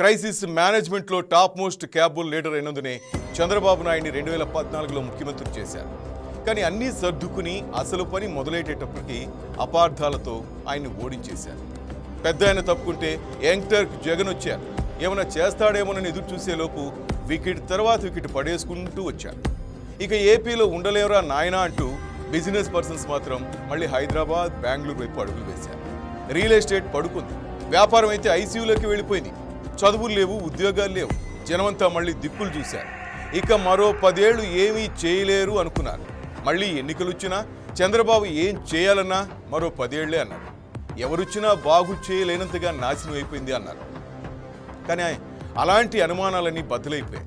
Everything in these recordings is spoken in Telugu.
క్రైసిస్ మేనేజ్మెంట్లో టాప్ మోస్ట్ క్యాబుల్ లీడర్ అయినందునే చంద్రబాబు నాయుడిని 2014లో ముఖ్యమంత్రి చేశారు. కానీ అన్నీ సర్దుకుని అసలు పని మొదలెట్టేటప్పటికి అపార్థాలతో ఆయన్ని ఓడించేశారు. పెద్ద ఆయన తప్పుకుంటే యంగ్టర్ జగన్ వచ్చారు. ఏమైనా చేస్తాడేమోనని ఎదురు చూసేలోపు వికెట్ తర్వాత వికెట్ పడేసుకుంటూ వచ్చారు. ఇక ఏపీలో ఉండలేవరా నాయనా అంటూ బిజినెస్ పర్సన్స్ మాత్రం మళ్ళీ హైదరాబాద్, బెంగళూరు వైపు అడుగులు వేశారు. రియల్ ఎస్టేట్ పడుకుంది. వ్యాపారం అయితే ఐసీయూలోకి వెళ్ళిపోయింది. చదువులు లేవు, ఉద్యోగాలు లేవు. జనమంతా మళ్ళీ దిక్కులు చూశారు. ఇక మరో 10 ఏళ్లు ఏమీ చేయలేరు అనుకున్నారు. మళ్ళీ ఎన్నికలు వచ్చినా చంద్రబాబు ఏం చేయాలన్నా మరో 10 ఏళ్లే అన్నారు. ఎవరొచ్చినా బాగు చేయలేనంతగా నాశనం అయిపోయింది అన్నారు. కానీ అలాంటి అనుమానాలన్నీ బదులైపోయాయి.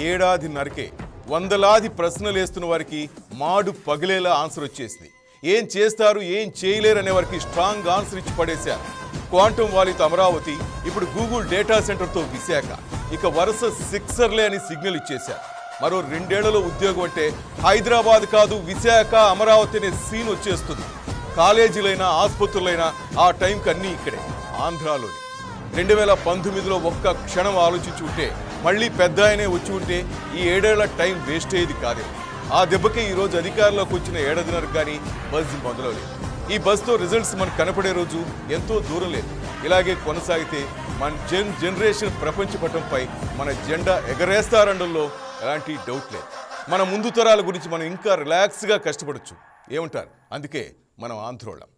ఏడాదిన్నరకే వందలాది ప్రశ్నలు వేస్తున్న వారికి మాడు పగిలేలా ఆన్సర్ వచ్చేసింది. ఏం చేస్తారు, ఏం చేయలేరు అనే వారికి స్ట్రాంగ్ ఆన్సర్ ఇచ్చి పడేశారు. క్వాంటమ్ వాలీతో అమరావతి, ఇప్పుడు గూగుల్ డేటా సెంటర్తో విశాఖ, ఇక వరుస సిక్సర్లే అని సిగ్నల్ ఇచ్చేశారు. మరో 2 ఏళ్లలో ఉద్యోగం అంటే హైదరాబాద్ కాదు, విశాఖ, అమరావతి అనే సీన్ వచ్చేస్తుంది. కాలేజీలైనా ఆసుపత్రులైనా ఆ టైంకి అన్నీ ఇక్కడే, ఆంధ్రాలోనే. 2019లో ఒక్క క్షణం ఆలోచించి ఉంటే, మళ్ళీ పెద్ద ఆయనే వచ్చి ఉంటే ఈ 7 ఏళ్ల టైం వేస్ట్ అయ్యేది కాదే. ఆ దెబ్బకి ఈరోజు అధికారంలోకి వచ్చిన ఏడాదిన్నరకు కానీ బజ్ మొదలవలేదు. ఈ బస్తో రిజల్ట్స్ మనకు కనపడే రోజు ఎంతో దూరం లేదు. ఇలాగే కొనసాగితే మన జనరేషన్ ప్రపంచ పటంపై మన జెండా ఎగరేస్తారండంలో ఎలాంటి డౌట్ లేదు. మన ముందు తరాల గురించి మనం ఇంకా రిలాక్స్గా కష్టపడచ్చు. ఏమంటారు? అందుకే మనం ఆంధ్రోళం.